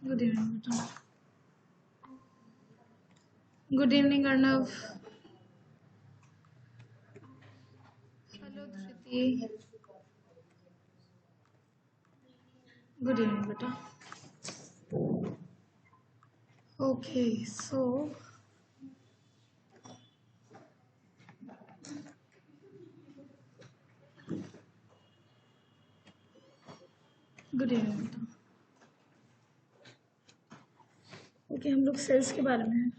Good evening बेटा। Good evening Arnav. Hello Dhriti. Good evening बेटा। Okay so good evening बेटा। Okay हम लोग सेल्स के बारे में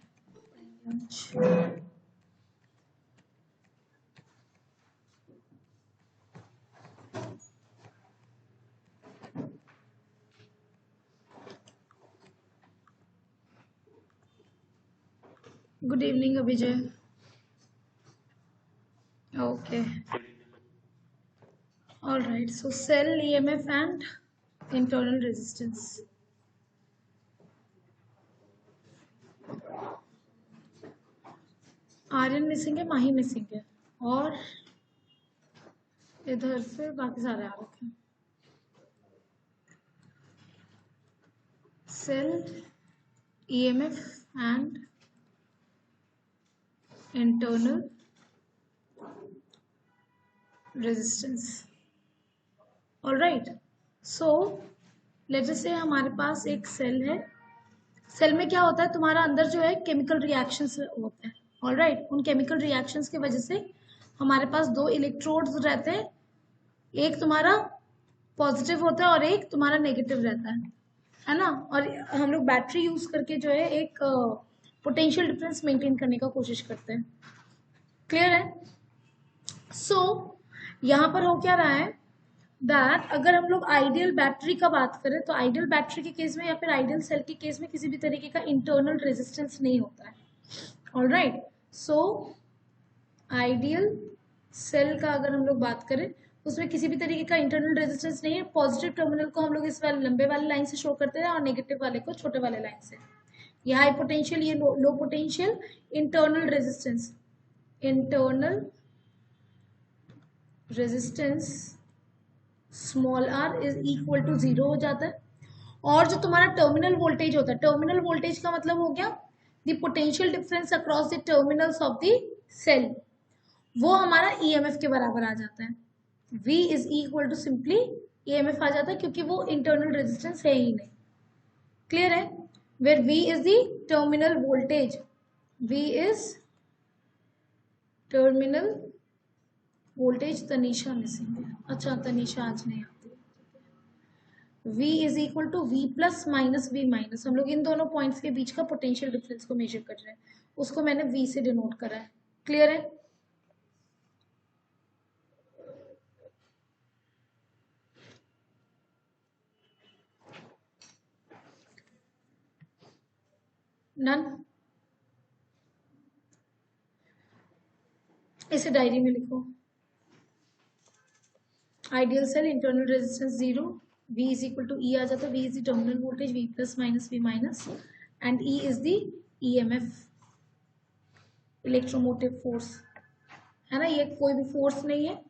good evening Abhijay. Okay all right so cell EMF and internal resistance. Aryan missing है, माही मिसिंग है और इधर से बाकी सारे आ रखे हैं। Cell EMF and internal resistance. Alright so let us से हमारे पास एक सेल है। सेल में क्या होता है, तुम्हारा अंदर जो है केमिकल रिएक्शंस होते हैं। ऑलराइट उन केमिकल रिएक्शंस की वजह से हमारे पास दो इलेक्ट्रोड्स रहते हैं, एक तुम्हारा पॉजिटिव होता है और एक तुम्हारा नेगेटिव रहता है ना। और हम लोग बैटरी यूज करके जो है एक पोटेंशियल डिफरेंस मेंटेन करने का कोशिश करते हैं। क्लियर है? सो यहाँ पर हो क्या रहा है दैट अगर हम लोग आइडियल बैटरी का बात करें तो आइडियल बैटरी के केस में या फिर आइडियल सेल के केस में किसी भी तरीके का इंटरनल रेजिस्टेंस नहीं होता है। ऑलराइट सो आइडियल सेल का अगर हम लोग बात करें उसमें किसी भी तरीके का इंटरनल रेजिस्टेंस नहीं है। पॉजिटिव टर्मिनल को हम लोग इस वाले लंबे वाले लाइन से शो करते हैं और नेगेटिव वाले को छोटे वाले लाइन से। ये हाई पोटेंशियल, ये low potential. Internal resistance, internal resistance small r is equal to 0 हो जाता है। और जो तुम्हारा टर्मिनल वोल्टेज होता है, टर्मिनल वोल्टेज का मतलब हो गया the potential difference across the terminals of the cell, वो हमारा ईएमएफ के बराबर आ जाता है। V is equal to simply EMF आ जाता है क्योंकि वो इंटरनल रेजिस्टेंस है ही नहीं। क्लियर है? Where V is the terminal voltage, V is terminal voltage. Tanisha missing है, अच्छा तनीषा आज नहीं आती। V is equal to V plus minus V minus, हम लोग इन दोनों पॉइंट्स के बीच का पोटेंशियल डिफरेंस को मेजर कर रहे हैं, उसको मैंने V से डिनोट करा है। क्लियर है? नन? इसे डायरी में लिखो। Ideal cell internal resistance 0, V is equal to E आ जाता है। V is the terminal voltage, V plus minus V minus, and E is the EMF, electromotive force, है ना। ये कोई भी फोर्स नहीं है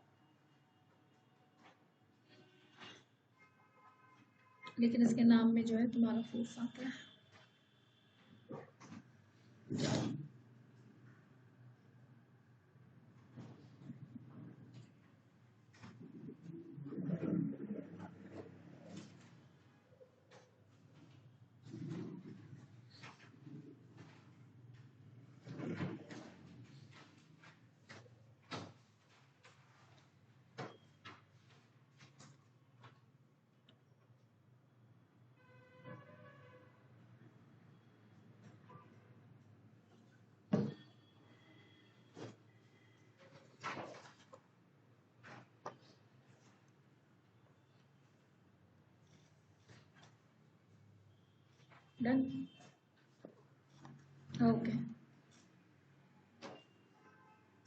लेकिन इसके नाम में जो है तुम्हारा फोर्स आता है। डन? ओके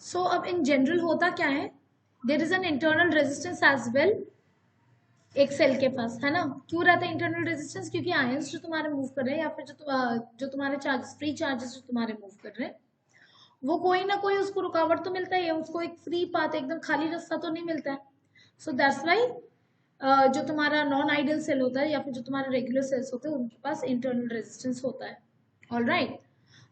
सो अब इन जनरल होता क्या है, there is an internal resistance as well एक सेल के पास, है ना। क्यों रहता है इंटरनल रेजिस्टेंस? क्योंकि आयंस जो तुम्हारे मूव कर रहे हैं या फिर जो तुम्हारे चार्जेस, फ्री चार्जेस जो तुम्हारे मूव कर रहे हैं, वो कोई ना कोई उसको रुकावट तो मिलता ही है, उसको एक फ्री पाथ, एकदम खाली रास्ता तो नहीं मिलता है। सो दैट्स वाई जो तुम्हारा नॉन आइडियल सेल होता है या फिर जो तुम्हारे रेगुलर सेल्स होते हैं उनके पास इंटरनल रेजिस्टेंस होता है। ऑलराइट,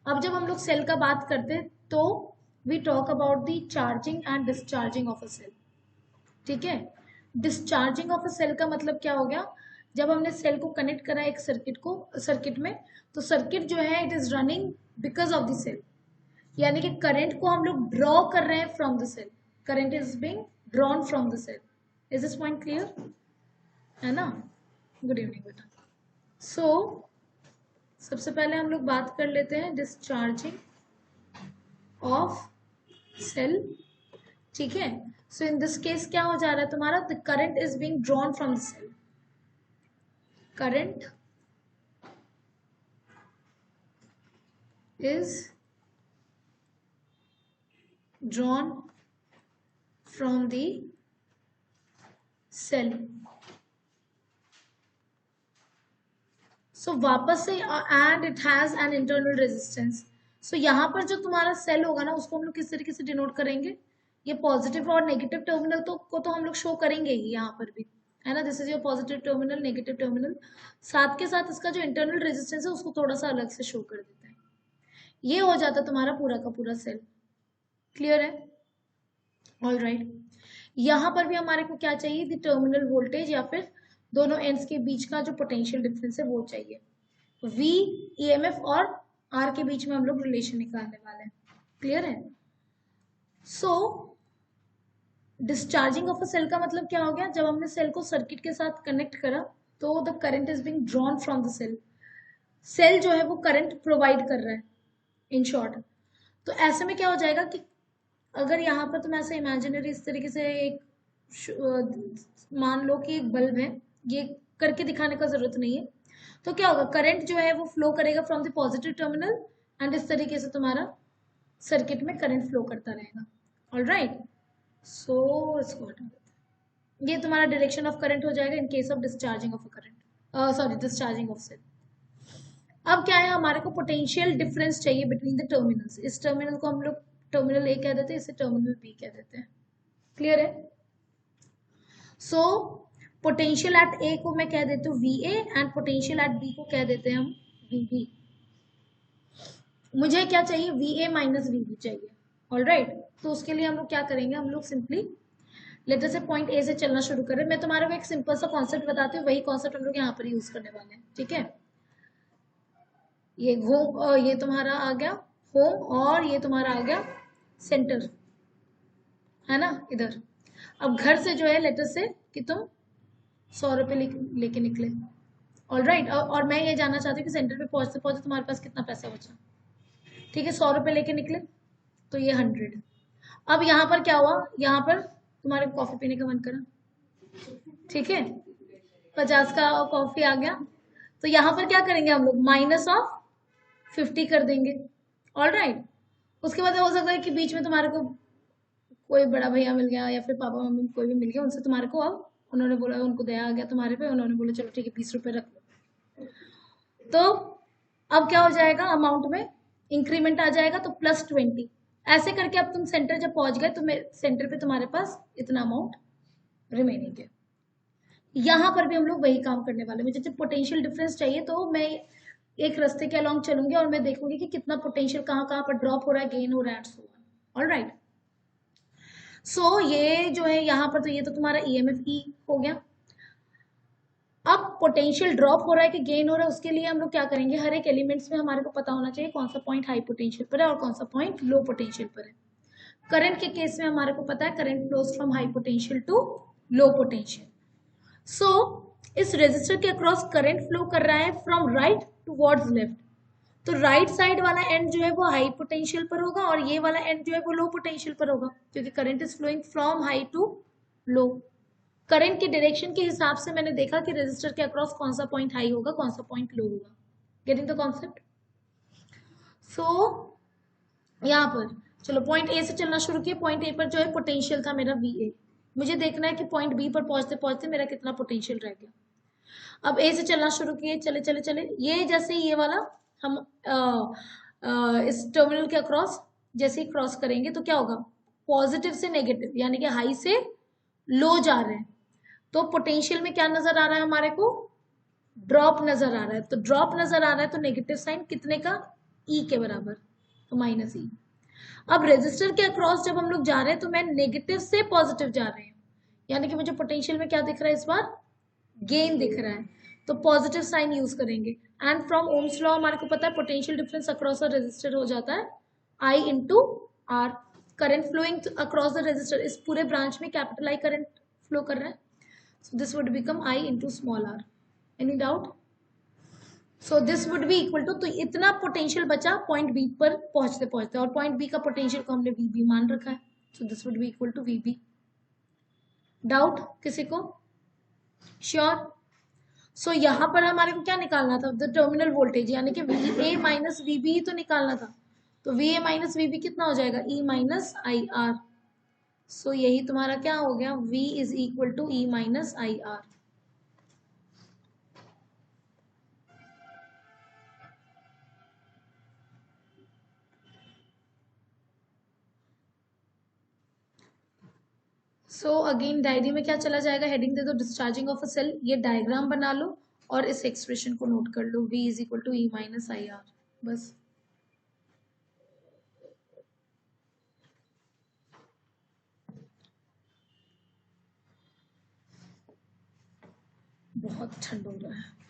अब जब हम लोग सेल का बात करते हैं तो we talk about the charging and discharging of a cell. ठीक है, डिस्चार्जिंग ऑफ अ सेल का मतलब क्या हो गया, जब हमने सेल को कनेक्ट करा एक सर्किट में, तो सर्किट जो है it is running because of the cell, यानी कि करंट को हम लोग ड्रॉ कर रहे हैं from the cell, current is being drawn from the cell. Is this point clear है ना? गुड इवनिंग बेटा। सो सबसे पहले हम लोग बात कर लेते हैं डिस्चार्जिंग ऑफ सेल। ठीक है, सो इन दिस केस क्या हो जा रहा है तुम्हारा, the current is being drawn from the cell, current is drawn from the cell। So वापस से and it has an internal resistance. So यहाँ पर जो तुम्हारा सेल होगा ना उसको हम लोग किस तरीके से डिनोट करेंगे, ये पॉजिटिव और नेगेटिव टर्मिनल को हम लोग शो करेंगे ही यहाँ पर भी, है ना। This is your positive terminal, negative terminal, साथ के साथ इसका जो इंटरनल रेजिस्टेंस है उसको थोड़ा सा अलग से शो कर देता है। ये हो जाता है तुम्हारा पूरा का पूरा सेल। क्लियर है? ऑलराइट, यहाँ पर भी हमारे को क्या चाहिए, द टर्मिनल वोल्टेज या फिर दोनों एंड्स के बीच का जो पोटेंशियल डिफरेंस है वो चाहिए। V EMF और R के बीच में हम लोग रिलेशन निकालने वाले हैं। क्लियर है? सो डिस्चार्जिंग ऑफ अ सेल का मतलब क्या हो गया, जब हमने सेल को सर्किट के साथ कनेक्ट करा तो the current is being drawn from the cell, cell जो है वो करंट प्रोवाइड कर रहा है इन शॉर्ट। तो ऐसे में क्या हो जाएगा कि अगर यहाँ पर तुम ऐसे इमेजिनरी इस तरीके से एक मान लो कि एक बल्ब है, ये करके दिखाने का जरूरत नहीं है, तो क्या होगा, करंट जो है वो फ्लो करेगा from the positive terminal and इस तरीके से तुम्हारा सर्किट में करंट फ्लो करता रहेगा। ऑलराइट, सो इसको हटा देते हैं, ये तुम्हारा डायरेक्शन ऑफ करंट हो जाएगा in case of discharging of a current, sorry discharging of cell. अब क्या है, हमारे को पोटेंशियल डिफरेंस चाहिए बिटवीन द टर्मिनल्स। इस टर्मिनल को हम लोग टर्मिनल ए कह देते हैं, इसे टर्मिनल बी कह देते हैं। क्लियर है? सो पोटेंशियल एट ए को मैं कह देती हूँ VA and potential at B को कह देते हैं हम VB। मुझे क्या चाहिए, VA माइनस VB चाहिए। ऑलराइट, तो उसके लिए हम लोग क्या करेंगे, हम लोग सिंपली लेटर से पॉइंट ए से चलना शुरू करें। मैं तुम्हारे को एक सिंपल सा कॉन्सेप्ट बताती हूँ, वही कॉन्सेप्ट हम लोग यहाँ पर यूज करने वाले हैं। ठीक है, ये होम, ये तुम्हारा आ गया होम और ये तुम्हारा आ गया सेंटर, है ना इधर। अब घर से जो है लेटर से कि तुम 100 रुपये लेके निकले। ऑलराइट, और मैं ये जानना चाहती हूँ कि सेंटर पे पहुंचते पहुंचते तुम्हारे पास कितना पैसा बचा। ठीक है, 100 रुपये लेके निकले तो ये 100। अब यहाँ पर क्या हुआ, यहाँ पर तुम्हारे कॉफी पीने का मन करा, ठीक है, 50 का कॉफी आ गया, तो यहाँ पर क्या करेंगे हम लोग, माइनस ऑफ 50 कर देंगे। ऑलराइट, उसके बाद हो सकता है कि बीच में तुम्हारे को कोई बड़ा भैया मिल गया या फिर पापा मम्मी कोई भी मिल गया, उनसे तुम्हारे को अब उन्होंने बोला, उनको दया आ गया तुम्हारे पे, उन्होंने बोला चलो ठीक है 20 रुपए रख लो। तो अब क्या हो जाएगा, अमाउंट में इंक्रीमेंट आ जाएगा, तो +20। ऐसे करके अब तुम सेंटर जब पहुंच गए तो सेंटर पे तुम्हारे पास इतना अमाउंट रिमेनिंग है। यहाँ पर भी हम लोग वही काम करने वाले। मुझे जब पोटेंशियल डिफरेंस चाहिए तो मैं एक रास्ते के अलॉन्ग चलूंगी और मैं देखूंगी कि कितना पोटेंशियल कहाँ कहाँ पर ड्रॉप हो रहा है, गेन हो रहा है एंड सो ऑन। ऑलराइट, सो ये जो है यहाँ पर, तो ये तो तुम्हारा EMF E हो गया। अब पोटेंशियल ड्रॉप हो रहा है कि गेन हो रहा है, उसके लिए हम लोग क्या करेंगे, हर एक एलिमेंट्स में हमारे को पता होना चाहिए कौन सा पॉइंट हाई पोटेंशियल पर है और कौन सा पॉइंट लो पोटेंशियल पर है। करंट के केस में हमारे को पता है current flows from high potential to low potential. So इस रेजिस्टर के अक्रॉस करंट फ्लो कर रहा है फ्रॉम राइट टूवर्ड्स लेफ्ट, तो राइट साइड वाला एंड जो है वो हाई पोटेंशियल पर होगा और ये वाला एंड जो है वो लो पोटेंशियल पर होगा, क्योंकि current is flowing from high to low. Current के डायरेक्शन के हिसाब से मैंने देखा कि रेजिस्टर के अक्रॉस कौन सा पॉइंट हाई होगा, कौन सा पॉइंट लो होगा। Getting the concept? सो यहाँ पर चलो पॉइंट ए से चलना शुरू किया। पॉइंट ए पर जो है पोटेंशियल था मेरा VA, मुझे देखना है कि पॉइंट बी पर पहुंचते पहुंचते मेरा कितना पोटेंशियल रह गया। अब ए से चलना शुरू किए, चले चले चले, ये जैसे ये वाला हम इस टर्मिनल के अक्रॉस जैसे ही क्रॉस करेंगे तो क्या होगा, पॉजिटिव से नेगेटिव, यानी कि हाई से लो जा रहे हैं। तो पोटेंशियल में क्या नजर आ रहा है हमारे को, ड्रॉप नजर आ रहा है। तो ड्रॉप नजर आ रहा है तो नेगेटिव साइन कितने का, ई के बराबर, तो माइनस ई। अब रेजिस्टर के अक्रॉस जब हम लोग जा रहे हैं तो मैं नेगेटिव से पॉजिटिव जा रहे हैं, यानी कि मुझे पोटेंशियल में क्या दिख रहा है इस बार, गेन दिख रहा है, तो पॉजिटिव साइन यूज करेंगे। एंड फ्रॉम ओम्स लॉ हमारे को पता है potential difference across a resistor हो जाता है I into R. Current flowing across the resistor, इस पूरे ब्रांच में कैपिटल आई करंट फ्लो कर रहा है, so this would become I into small r. Any doubt? So this would be equal to, तो इतना पोटेंशियल बचा पॉइंट बी पर पहुंचते पहुंचते, और पॉइंट बी का पोटेंशियल को हमने वी बी मान रखा है, so this would be equal to V B. Doubt किसी को? श्योर? सो यहाँ पर हमारे को क्या निकालना था, द टर्मिनल वोल्टेज, यानी कि V A minus V B ही तो निकालना था। तो V A minus V B कितना हो जाएगा, ई माइनस आई आर। सो यही तुम्हारा क्या हो गया, V is equal to E minus I R. So again diary में क्या चला जाएगा, हेडिंग दे दो डिस्चार्जिंग ऑफ अ सेल, ये डायग्राम बना लो और इस एक्सप्रेशन को नोट कर लो, V is equal to E minus I R, बस। बहुत ठंड हो रहा है।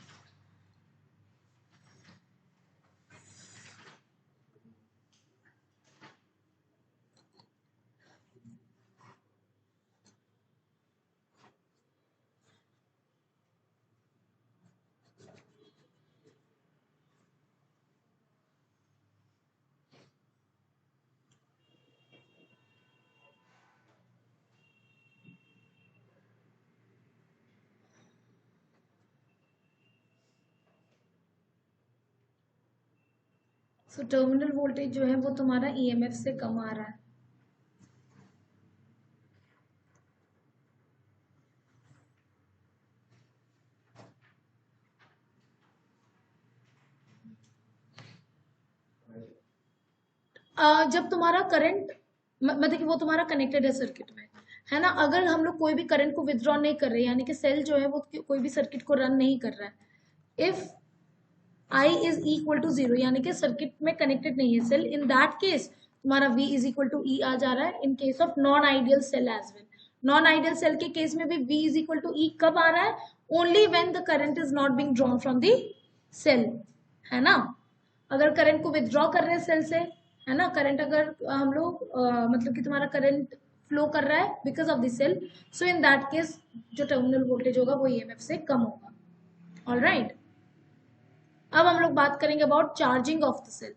सो टर्मिनल वोल्टेज जो है वो तुम्हारा ईएमएफ से कम आ रहा है। जब तुम्हारा करंट मतलब कि वो तुम्हारा कनेक्टेड है सर्किट में, है ना, अगर हम लोग कोई भी करंट को विथड्रॉ नहीं कर रहे, यानी कि सेल जो है वो कोई भी सर्किट को रन नहीं कर रहा है, if I is equal to 0, यानी कि सर्किट में कनेक्टेड नहीं है सेल, इन दैट केस तुम्हारा V is equal to E आ जा रहा है, in case of non ideal cell as well. Non ideal cell के केस में भी V is equal to E कब आ रहा है, only when the current is not being drawn from the cell, है ना। अगर करंट को विथड्रॉ कर रहे हैं सेल से, है ना, करंट अगर हम लोग मतलब कि तुम्हारा करंट फ्लो कर रहा है because of the cell, so in that case जो टर्मिनल वोल्टेज होगा वो ईएमएफ से कम होगा। ऑलराइट, अब हम लोग बात करेंगे about charging of the cell.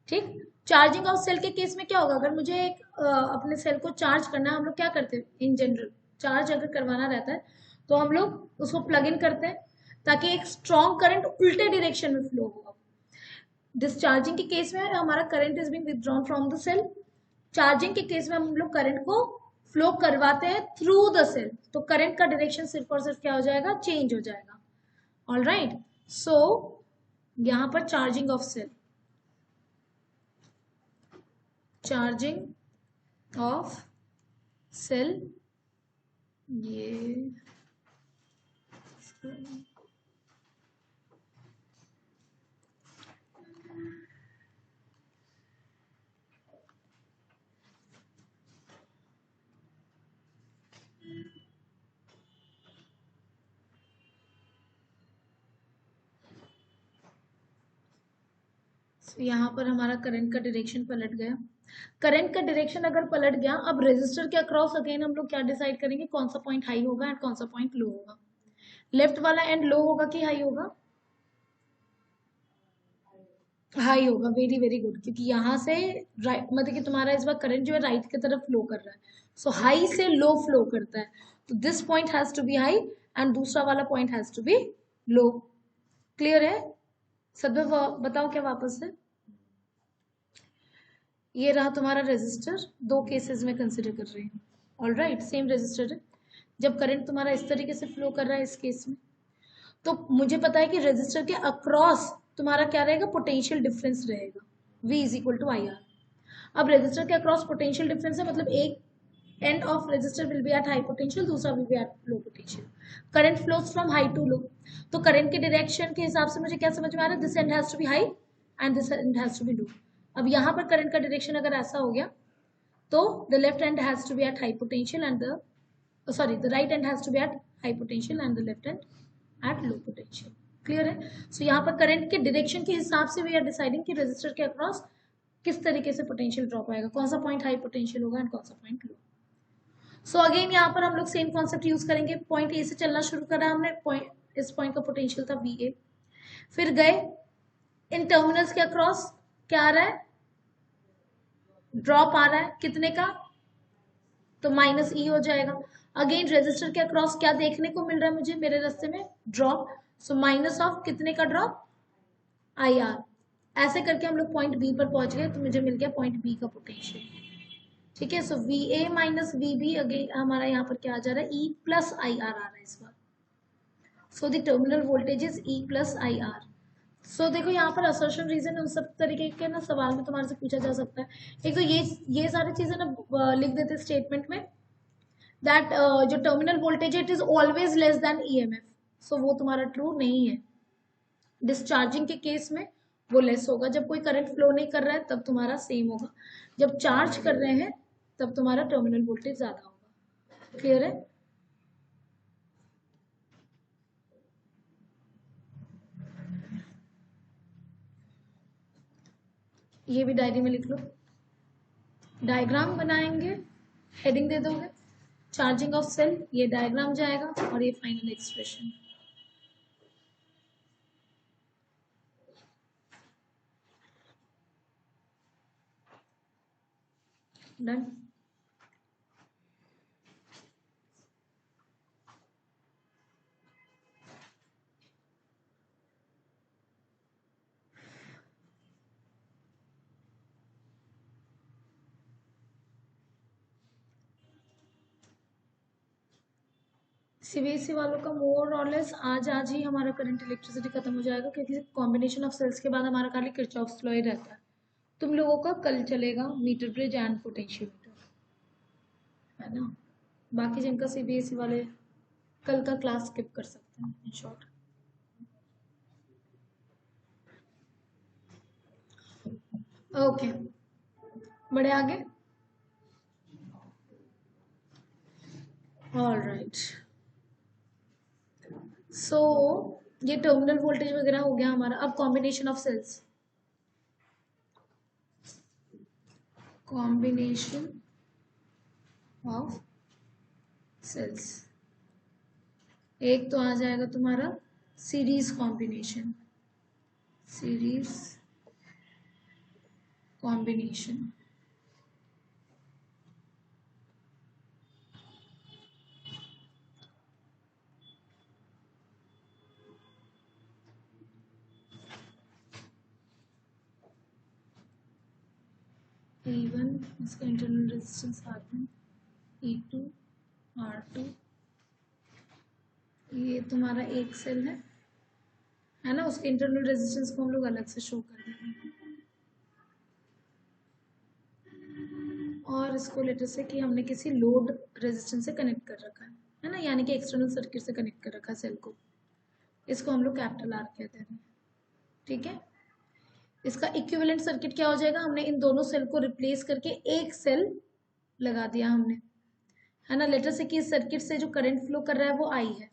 ठीक, चार्जिंग ऑफ सेल के केस में क्या होगा, अगर मुझे एक अपने सेल को चार्ज करना है, हम लोग क्या करते हैं इन जनरल, चार्ज अगर करवाना रहता है तो हम लोग उसको प्लग इन करते हैं ताकि एक स्ट्रॉन्ग करंट उल्टे डायरेक्शन में फ्लो होगा। डिस्चार्जिंग के केस में हमारा current is being withdrawn from the cell, charging के केस में हम लोग करंट को फ्लो करवाते हैं थ्रू द सेल, तो करंट का डायरेक्शन सिर्फ और सिर्फ क्या हो जाएगा, चेंज हो जाएगा। ऑलराइट, सो यहां पर charging of cell, charging of cell, ये यहाँ पर हमारा करंट का डायरेक्शन पलट गया। करंट का डायरेक्शन अगर पलट गया, अब रेजिस्टर के अक्रॉस अगेन हम लोग क्या डिसाइड करेंगे, कौन सा पॉइंट हाई होगा एंड कौन सा पॉइंट लो होगा। लेफ्ट वाला एंड लो होगा कि हाई होगा, हाई होगा। वेरी वेरी गुड, क्योंकि यहाँ से राइट मतलब कि तुम्हारा इस बार करंट जो है राइट की तरफ फ्लो कर रहा है, सो हाई से लो फ्लो करता है, तो this point has to be high and दूसरा वाला point has to be low. Clear है? सब बताओ क्या वापस से। ये रहा तुम्हारा रेजिस्टर, दो केसेस में कंसिडर कर रहे हैं। ऑलराइट, सेम रेजिस्टर है। जब करंट तुम्हारा इस तरीके से फ्लो कर रहा है इस केस में, तो मुझे पता है कि रेजिस्टर के अक्रॉस तुम्हारा क्या रहेगा, पोटेंशियल डिफरेंस रहेगा, V is equal to I R. अब रेजिस्टर के अक्रॉस पोटेंशियल डिफरेंस है, मतलब एक end of resistor will be at high potential, दूसरा will be at low potential. Current flows from high to low. तो current के direction के हिसाब से मुझे क्या समझ में आ रहा है, this end has to be high and this end has to be low. अब यहाँ पर करंट का डायरेक्शन अगर ऐसा हो गया तो the left hand has to be at high potential and the right hand has to be at high potential and the left hand at low potential. Clear है? सो यहाँ पर करंट के डायरेक्शन के हिसाब से वी आर डिसाइडिंग कि resistor के across किस तरीके से पोटेंशियल ड्रॉप आएगा, कौन सा पॉइंट हाई पोटेंशियल होगा एंड कौन सा पॉइंट लो. सो अगेन यहाँ पर हम लोग सेम कॉन्सेप्ट यूज करेंगे. पॉइंट ए से चलना शुरू करा हमने, इस पॉइंट का पोटेंशियल था VA. फिर गए इन टर्मिनल्स के अक्रॉस, क्या आ रहा है, ड्रॉप आ रहा है, कितने का, तो -E हो जाएगा. अगेन रेजिस्टर के अक्रॉस क्या देखने को मिल रहा है मुझे मेरे रास्ते में, ड्रॉप. सो माइनस ऑफ कितने का ड्रॉप, IR. ऐसे करके हम लोग पॉइंट बी पर पहुंच गए, तो मुझे मिल गया पॉइंट बी का पोटेंशियल. ठीक है. सो VA माइनस VB अगेन हमारा यहाँ पर क्या आ जा रहा है, E प्लस IR आ रहा है इस बार. So the terminal voltage is E plus IR. सो देखो यहाँ पर असर्शन रीजन उन सब तरीके के ना सवाल में तुम्हारे से पूछा जा सकता है. एक तो ये सारी चीजें ना लिख देते स्टेटमेंट में, दैट जो टर्मिनल वोल्टेज है it is always less than EMF. सो वो तुम्हारा ट्रू नहीं है. डिस्चार्जिंग के केस में वो लेस होगा. जब कोई करंट फ्लो नहीं कर रहा है तब तुम्हारा सेम होगा. जब चार्ज कर रहे हैं तब तुम्हारा टर्मिनल वोल्टेज ज्यादा होगा. क्लियर है? ये भी डायरी में लिख लो. डायग्राम बनाएंगे, हेडिंग दे दोगे चार्जिंग ऑफ सेल, ये डायग्राम जाएगा और ये फाइनल एक्सप्रेशन. डन. CBSE वालों का मोर और लेस आज ही हमारा करंट इलेक्ट्रिसिटी खत्म हो जाएगा, क्योंकि कॉम्बिनेशन ऑफ सेल्स के बाद हमारा खाली किरचॉफ्स लॉ ही रहता है. तुम लोगों का कल चलेगा मीटर ब्रिज एंड पोटेंशियोमीटर, है ना. बाकी जिनका CBSE वाले कल का क्लास स्किप कर सकते हैं इन शॉर्ट. ओके, बढ़े आगे. All right. सो ये टर्मिनल वोल्टेज वगैरह हो गया हमारा. अब combination of cells, combination of cells. एक तो आ जाएगा तुम्हारा series combination, series combination. E1 इसका internal resistance R1, E2 R2. ये तुम्हारा एक सेल है ना, उसके इंटरनल रेजिस्टेंस को हम लोग अलग से शो कर देंगे. और इसको लेटर से कि हमने किसी लोड रेजिस्टेंस से कनेक्ट कर रखा है ना, यानी कि एक्सटर्नल सर्किट से कनेक्ट कर रखा है सेल को. इसको हम लोग कैपिटल R कहते हैं. ठीक है. इसका इक्विवेलेंट सर्किट क्या हो जाएगा, हमने इन दोनों सेल को रिप्लेस करके एक सेल लगा दिया हमने, है ना. लेटर से कि इस सर्किट से जो करंट फ्लो कर रहा है वो I है.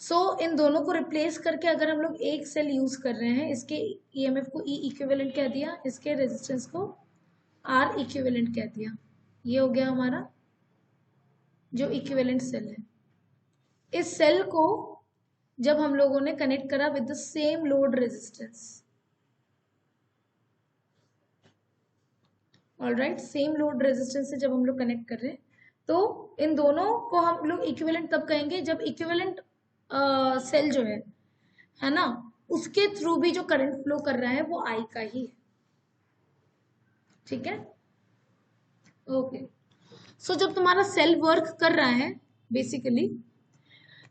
सो इन दोनों को रिप्लेस करके अगर हम लोग एक सेल यूज कर रहे हैं, इसके EMF को E इक्विवेलेंट कह दिया, इसके रेजिस्टेंस को R इक्विवेलेंट कह दिया. ये हो गया हमारा जो इक्विवेलेंट सेल है. इस सेल को जब हम लोगों ने कनेक्ट करा with the same load resistance, alright, same load resistance से जब हम लोग कनेक्ट कर रहे हैं, तो इन दोनों को हम लोग इक्विवेलेंट तब कहेंगे जब इक्विवेलेंट सेल जो है ना, उसके थ्रू भी जो करंट फ्लो कर रहा है वो I का ही है. ठीक है. ओके. सो जब तुम्हारा सेल वर्क कर रहा है, बेसिकली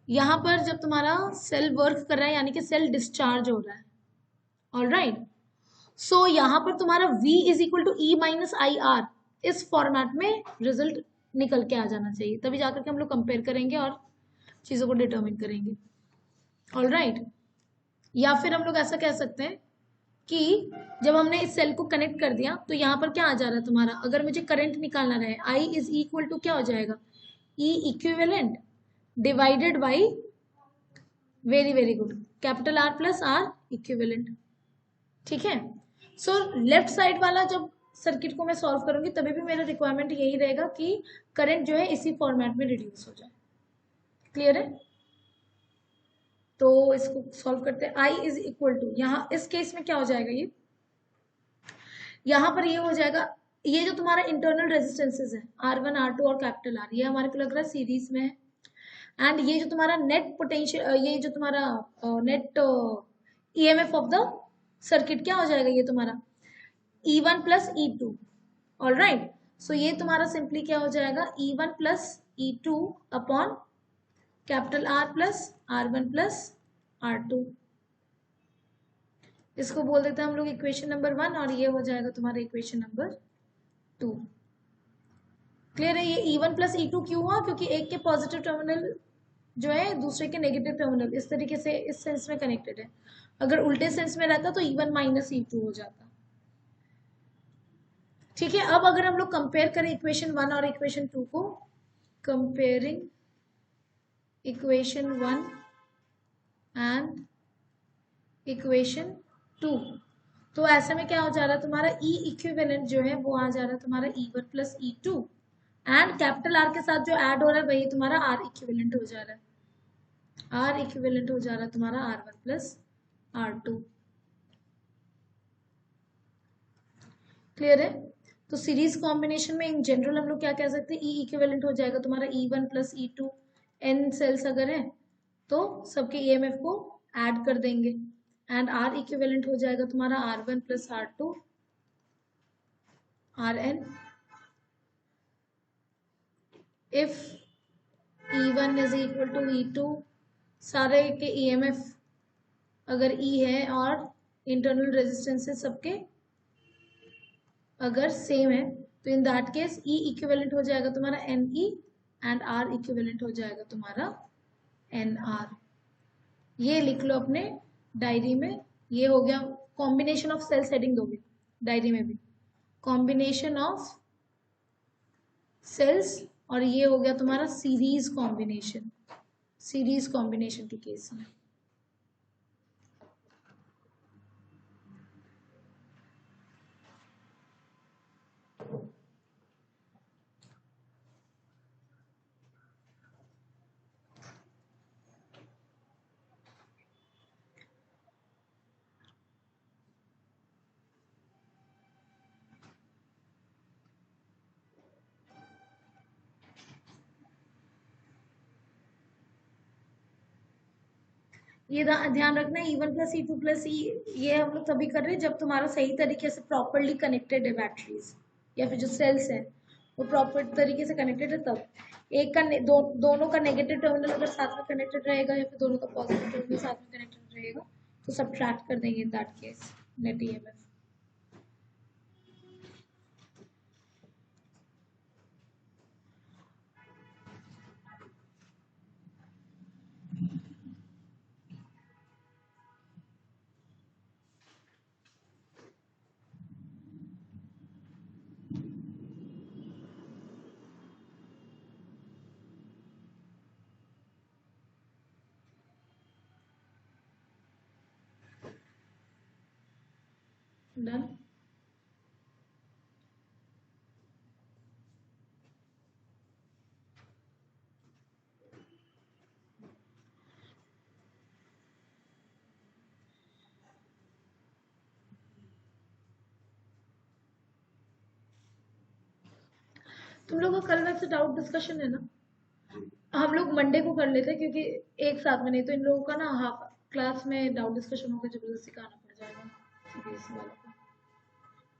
यहां पर जब तुम्हारा सेल वर्क कर रहा है यानी कि सेल डिस्चार्ज हो रहा है. ऑलराइट. सो यहां पर तुम्हारा V is equal to E minus IR. इस फॉर्मेट में रिजल्ट निकल के आ जाना चाहिए, तभी जाकर के हम लोग कंपेयर करेंगे और चीज़ों को डिटर्मिन करेंगे। All right. या फिर हम लोग ऐसा कह सकते हैं कि जब हमने इस सेल को कनेक्ट कर दिया तो यहाँ पर क्या आ जा रहा है तुम्हारा, अगर मुझे करंट निकालना रहे I इज इक्वल टू क्या हो जाएगा, E equivalent divided by, very very good, capital R plus R equivalent. ठीक है। सो लेफ्ट साइड वाला जब सर्किट को मैं सॉल्व करूंगी तभी भी मेरा रिक्वायरमेंट यही रहेगा कि करंट जो है इसी फॉर्मेट में रिड्यूस हो जाए। क्लियर है। तो इसको सॉल्व करते हैं। I इज इक्वल टू, यहाँ इस केस में क्या हो जाएगा, ये यहाँ पर ये हो जाएगा, ये जो तुम्हारा इंटरनल रेजिस्टेंसेस है R1 R2 और कैपिटल R, ये हमारे को लग रहा है सीरीज में है। एंड ये जो तुम्हारा नेट पोटेंशियल, ये जो तुम्हारा net EMF of the circuit क्या हो जाएगा, ये तुम्हारा E1 plus E2। All right. So ये तुम्हारा सिंपली क्या हो जाएगा, E1 plus E2 upon capital R plus R1 plus R2। इसको बोल देते हैं हम लोग इक्वेशन नंबर 1 और ये हो जाएगा तुम्हारा इक्वेशन नंबर 2। क्लियर है। ये E1 प्लस E2 क्यों हुआ, क्योंकि एक के पॉजिटिव टर्मिनल जो है दूसरे के नेगेटिव टर्मिनल इस तरीके से इस सेंस में कनेक्टेड है। अगर उल्टे सेंस में रहता तो E1 माइनस E2 हो जाता। ठीक है। अब अगर हम लोग कंपेयर करें इक्वेशन 1 और इक्वेशन 2 को, कंपेयरिंग इक्वेशन 1 एंड इक्वेशन 2, तो ऐसे में क्या हो जा रहा है तुम्हारा E इक्विवेलेंट जो है वो आ जा रहा है तुम्हारा E1 plus E2 and capital R के साथ जो ऐड हो रहा है वही तुम्हारा R इक्विवेलेंट हो जा रहा है। R इक्विवेलेंट हो जा रहा है तुम्हारा R1 प्लस R2। क्लियर है। तो सीरीज कॉम्बिनेशन में इन जनरल हम लोग क्या कह सकते हैं, E इक्विवेलेंट हो जाएगा तुम्हारा E1 plus E2, N sales अगर है तो सबके EMF को ऐड कर देंगे एंड R इक्विवेलेंट हो जाएगा तुम्हारा R1 plus R2 Rn। If E1 is equal to E2, सारे के EMF अगर E है और इंटरनल रेजिस्टेंसेस सबके अगर सेम है तो इन दैट केस E इक्विवेलेंट हो जाएगा तुम्हारा NE एंड R इक्विवेलेंट हो जाएगा तुम्हारा NR। ये लिख लो अपने डायरी में। ये हो गया कॉम्बिनेशन ऑफ सेल्स, हेडिंग दोगे डायरी में भी, कॉम्बिनेशन ऑफ सेल्स, और ये हो गया तुम्हारा सीरीज कॉम्बिनेशन, सीरीज कॉम्बिनेशन के केस में। ये ध्यान रखना E1 plus E2 plus E, ये हम लोग तभी कर रहे हैं जब तुम्हारा सही तरीके से प्रॉपरली कनेक्टेड है बैटरीज या फिर जो सेल्स है वो प्रॉपर तरीके से कनेक्टेड है। तब एक का दोनों का नेगेटिव टर्मिनल अगर साथ में कनेक्टेड रहेगा या फिर दोनों का पॉजिटिव टर्मिनल साथ में कनेक्टेड रहेगा तो सबट्रैक्ट कर देंगे इन that case net EMF। Done. तुम लोगों का कल में से डाउट डिस्कशन है ना, हम लोग मंडे को कर लेते हैं क्योंकि एक साथ में, नहीं तो इन लोगों का ना हाफ क्लास में डाउट डिस्कशन होकर जबरदस्ती कराना पड़ जाएगा सीबीएसई वालों को।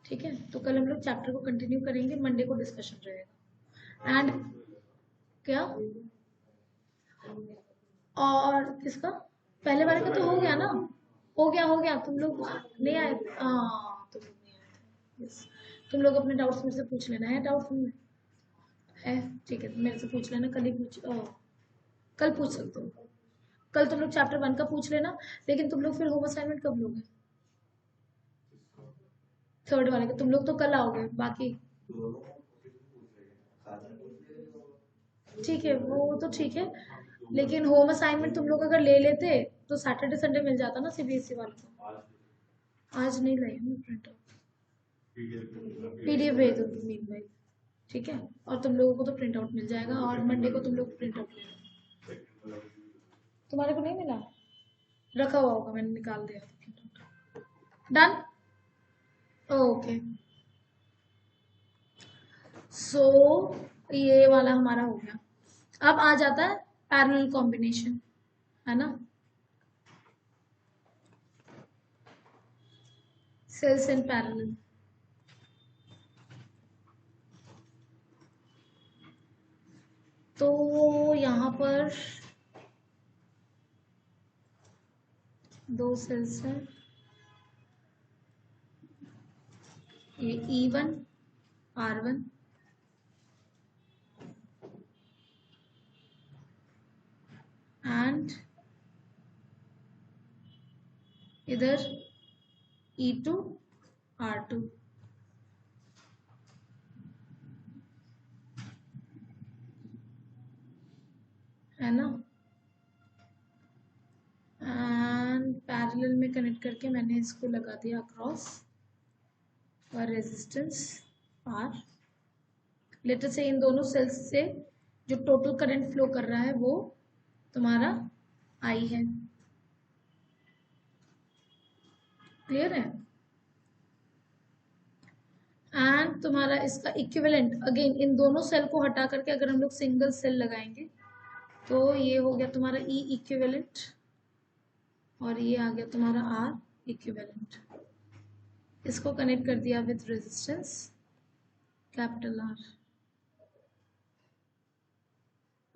ठीक है। तो कल हम लोग चैप्टर को कंटिन्यू करेंगे, मंडे को डिस्कशन रहेगा। एंड क्या, और किसका, पहले वाले का तो हो गया ना, हो गया तुम लोग नहीं आए। हाँ तुम लोग नहीं आए थे। यस, तुम लोग अपने डाउट्स मेरे से पूछ लेना है, डाउट्स में है, ठीक है, मेरे से पूछ लेना, कल पूछ सकते हो, कल तुम लोग चैप्टर 1 का पूछ लेना। लेकिन तुम लोग फिर होम असाइनमेंट कब लोगे? थर्ड वाले का तुम लोग तो कल आओगे, बाकी ठीक है, वो तो ठीक है, लेकिन होम असाइनमेंट तुम लोग अगर ले लेते तो सैटरडे संडे मिल जाता ना सीबीएसई वालों को। आज नहीं लाई मैं प्रिंट आउट, पीडीएफ भेज दूंगी मीन भाई, ठीक है, और तुम लोगों को तो प्रिंट आउट मिल जाएगा, और मंडे को तुम लोग प्रिंट आउट ले लो। तुम्हारे को नहीं मिला? रखा हुआ होगा, मैंने निकाल दिया था। Done, okay. सो ये वाला हमारा हो गया। अब आ जाता है पैरेलल कॉम्बिनेशन, है ना, सेल्स इन पैरेलल। तो यहाँ पर दो सेल्स हैं, ये E1 R1 एंड इधर E2 R2, है ना, एंड पैरेलल में कनेक्ट करके मैंने इसको लगा दिया अक्रॉस और रेजिस्टेंस R। लेटर से इन दोनों सेल्स से जो टोटल करंट फ्लो कर रहा है वो तुम्हारा I है, क्लियर है। एंड तुम्हारा इसका इक्विवेलेंट अगेन इन दोनों सेल को हटा करके अगर हम लोग सिंगल सेल लगाएंगे तो ये हो गया तुम्हारा E इक्विवेलेंट और ये आ गया तुम्हारा R इक्विवेलेंट। इसको कनेक्ट कर दिया विद रेजिस्टेंस कैपिटल R।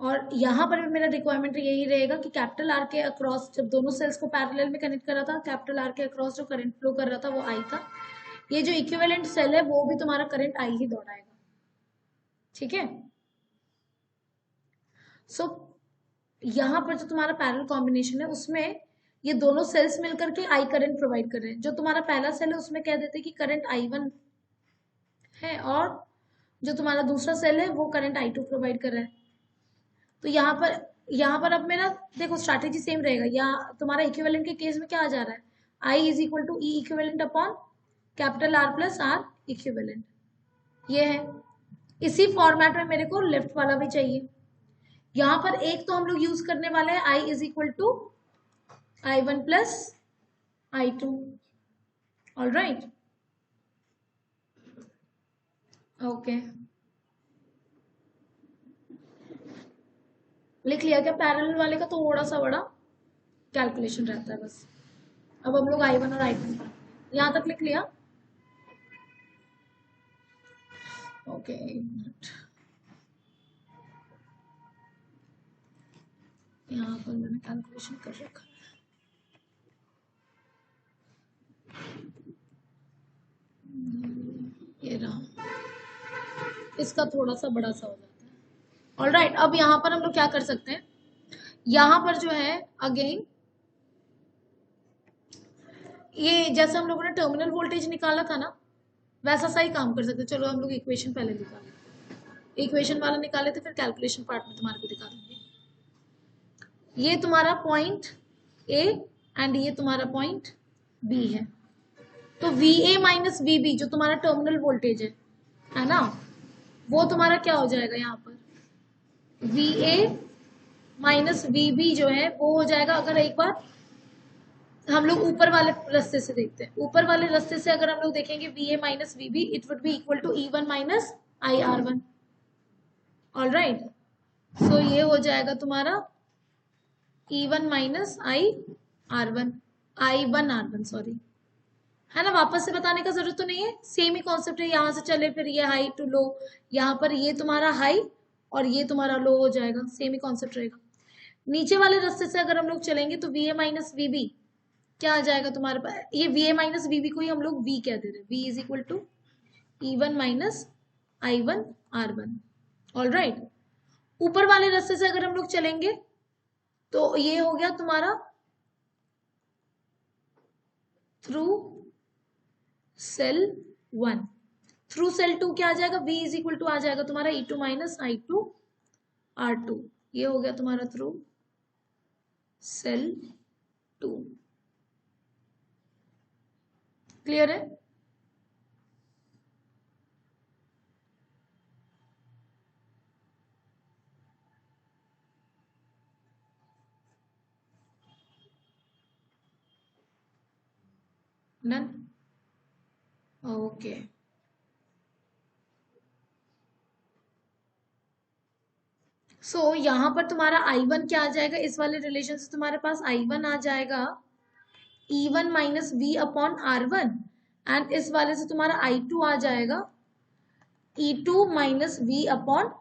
और यहाँ पर भी मेरा रिक्वायरमेंट यही रहेगा कि कैपिटल R के अक्रॉस, जब दोनों सेल्स को पैरेलल में कनेक्ट करा था, कैपिटल R के अक्रॉस जो करंट फ्लो कर रहा था वो I था। ये जो इक्विवेलेंट सेल है वो भी तुम्हारा करंट I ही दौड़ाएगा, ठीक है। सो यहाँ पर जो तुम्हारा पैरेलल कॉम्बिनेशन है उसमें ये दोनों सेल्स मिलकर के I करंट प्रोवाइड कर रहे हैं। जो तुम्हारा पहला सेल है उसमें कह देते हैं कि करंट I1 है और जो तुम्हारा दूसरा सेल है वो करंट I2 प्रोवाइड कर रहा है। तो यहाँ पर अब मेरा देखो स्ट्रैटेजी सेम रहेगा। यहाँ तुम्हारा इक्विवेलेंट के केस में क्या आ जा रहा है, I is equal to E equivalent upon capital R plus R equivalent, ये है। इसी फॉर्मेट में मेरे को लेफ्ट वाला भी चाहिए। यहाँ पर एक तो हम लोग यूज करने वाले हैं I is equal to I1 plus I2, all right, okay. लिख लिया क्या? पैरेलल वाले का थोड़ा सा बड़ा कैलकुलेशन रहता है बस। अब हम लोग I1 और I2 यहां तक लिख लिया, ओके। एक मिनट, यहाँ पर मैंने कैलकुलेशन कर रखा है। ये रहा, इसका थोड़ा सा बड़ा सा हो जाता है, ऑल राइट। अब यहाँ पर हम लोग क्या कर सकते हैं, यहाँ पर जो है अगेन ये जैसे हम लोगों ने टर्मिनल वोल्टेज निकाला था ना, वैसा सा ही काम कर सकते हैं। चलो हम लोग इक्वेशन पहले निकालें, इक्वेशन वाला निकाले थे, फिर कैलकुलेशन पार्ट में तुम्हारे को दिखा दूंगी। ये तुम्हारा पॉइंट ए एंड ये तुम्हारा पॉइंट बी है। तो VA माइनस VB जो तुम्हारा टर्मिनल वोल्टेज है ना, वो तुम्हारा क्या हो जाएगा, यहाँ पर VA माइनस VB जो है वो हो जाएगा। अगर एक बार हम लोग ऊपर वाले रास्ते से देखते हैं, ऊपर वाले रास्ते से अगर हम लोग देखेंगे VA minus VB it would be equal to E1 minus IR1, all right. So ये हो जाएगा तुम्हारा E1 minus I1 R1 sorry, है ना। वापस से बताने का जरूरत तो नहीं है, सेम ही कॉन्सेप्ट है। यहाँ से चले फिर ये हाई टू लो, यहाँ पर ये तुम्हारा हाई और ये तुम्हारा लो हो जाएगा, सेम ही कॉन्सेप्ट रहेगा। नीचे वाले रास्ते से अगर हम लोग चलेंगे तो VA माइनस VB क्या आ जाएगा तुम्हारे पास, ये VA माइनस VB को ही हम लोग V कह दे रहे हैं, V is equal to E1 minus I1 R1, all right. ऊपर वाले रास्ते से अगर हम लोग चलेंगे तो ये हो गया तुम्हारा थ्रू सेल 1। थ्रू सेल 2 क्या आ जाएगा, v इज इक्वल टू आ जाएगा तुम्हारा E2 माइनस I2 R2। ये हो गया तुम्हारा थ्रू सेल 2। क्लियर है? डन। ओके सो यहां पर तुम्हारा I1 क्या आ जाएगा, इस वाले रिलेशन से तुम्हारे पास I1 आ जाएगा E1 minus V upon R1 and इस वाले से तुम्हारा I2 आ जाएगा E2 minus V upon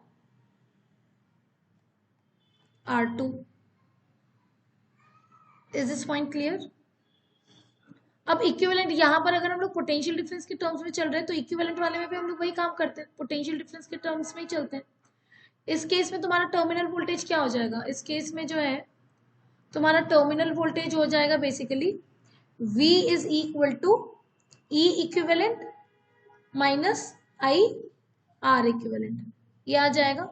R2। Is this point clear? अब इक्विवेलेंट यहां पर अगर हम लोग पोटेंशियल डिफरेंस के टर्म्स में चल रहे हैं तो इक्विवेलेंट वाले में भी हम लोग वही काम करते हैं, पोटेंशियल डिफरेंस के टर्म्स में ही चलते हैं। इस केस में तुम्हारा टर्मिनल वोल्टेज क्या हो जाएगा, इस केस में जो है तुम्हारा टर्मिनल वोल्टेज हो जाएगा basically V is equal to E equivalent minus I R equivalent, ये आ जाएगा।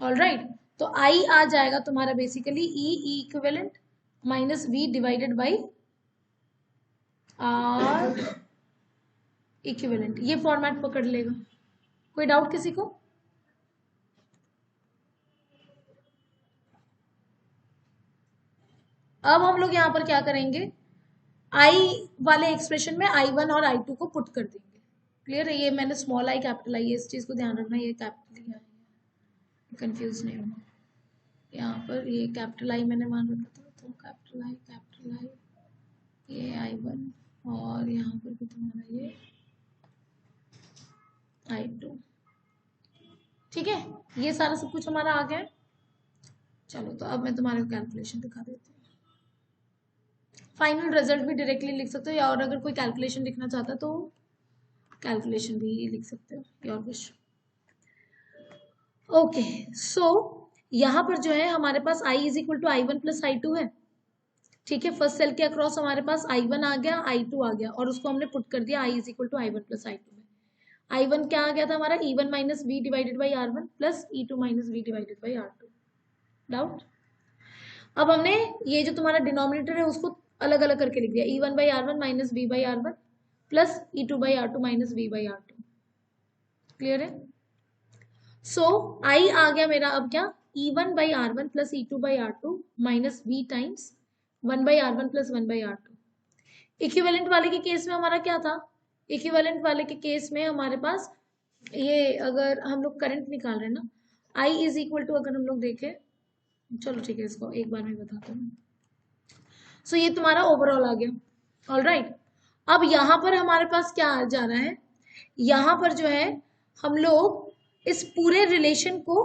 ऑल राइट, तो I आ जाएगा तुम्हारा basically E equivalent minus V divided by R equivalent. ये फॉर्मेट पकड़ लेगा। कोई डाउट किसी को? अब हम लोग यहां पर क्या करेंगे, I वाले एक्सप्रेशन में I1 और I2 को पुट कर देंगे। क्लियर है? ये मैंने स्मॉल I कैपिटल I, इस चीज को ध्यान रखना, ये कैपिटल I, कंफ्यूज नहीं होना। यहाँ पर ये कैपिटल I मैंने मान रखा था, तो कैपिटल I, ये I1 और यहाँ पर भी तुम्हारा ये I2। ठीक है, ये सारा सब कुछ हमारा आ गया है। चलो तो अब मैं तुम्हारे को कैलकुलेशन दिखा देती हूँ। फाइनल रिजल्ट भी डायरेक्टली लिख सकते हो, या और अगर कोई कैलकुलेशन लिखना चाहता है तो कैलकुलेशन भी लिख सकते हो, योर विश। ओके सो यहाँ पर जो है हमारे पास I is equal to I1 plus I2 है। ठीक है, फर्स्ट सेल के अक्रॉस हमारे पास I1 आ गया, I2 आ गया और उसको हमने पुट कर दिया I is equal to I1 plus I2 में। I1 क्या आ गया था हमारा, E1 minus V divided by R1 plus E2 minus V divided by R2। Doubt? अब हमने ये जो तुम्हारा डिनोमिनेटर है उसको अलग अलग करके लिख दिया, E1 by R1 minus V by R1 plus E2 by R2 minus V by R2। Clear है? सो I आ गया मेरा अब क्या, E1 by R1 plus E2 by R2 minus V times 1 by R1 plus 1 by R2। Equivalent वाले के case में हमारा क्या था, इक्विवेलेंट वाले के केस में हमारे पास ये अगर हम लोग करंट निकाल रहे हैं ना, I इज इक्वल टू अगर हम लोग देखें, चलो ठीक है इसको एक बार में बताता हूँ। सो ये तुम्हारा ओवरऑल आ गया। ऑल राइट, अब यहाँ पर हमारे पास क्या आ जा रहा है, यहाँ पर जो है हम लोग इस पूरे रिलेशन को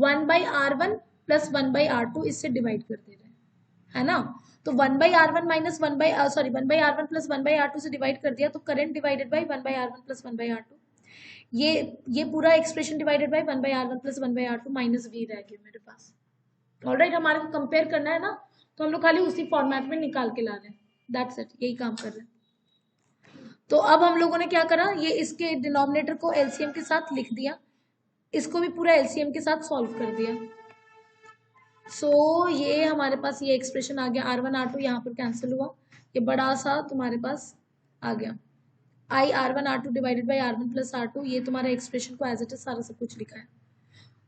1 by R1 plus 1 by R2 इससे डिवाइड कर दे रहे हैं, है ना। तो 1 by R1 minus 1 by 1 by R1 plus 1 by R2 से डिवाइड कर दिया, तो current divided by 1 by R1 plus 1 by R2, ये पूरा expression divided by 1 by R1 plus 1 by R2 minus V रह गया मेरे पास। ऑलराइट, हमारे को कंपेयर करना है ना, तो हम लोग खाली उसी फॉर्मेट में निकाल के ला रहे हैं, दैट्स इट, यही काम कर रहे हैं। तो अब हम लोगों ने क्या करा, ये इसके डिनोमिनेटर को एलसीएम के साथ लिख दिया, इसको भी पूरा एलसीएम के साथ सॉल्व कर दिया। सो ये हमारे पास ये एक्सप्रेशन आ गया, R1 R2 यहाँ पर कैंसिल हुआ, ये बड़ा सा तुम्हारे पास आ गया I R1 R2 divided by R1 plus R2। ये तुम्हारा एक्सप्रेशन को एज इट इज सारा सब कुछ लिखा है।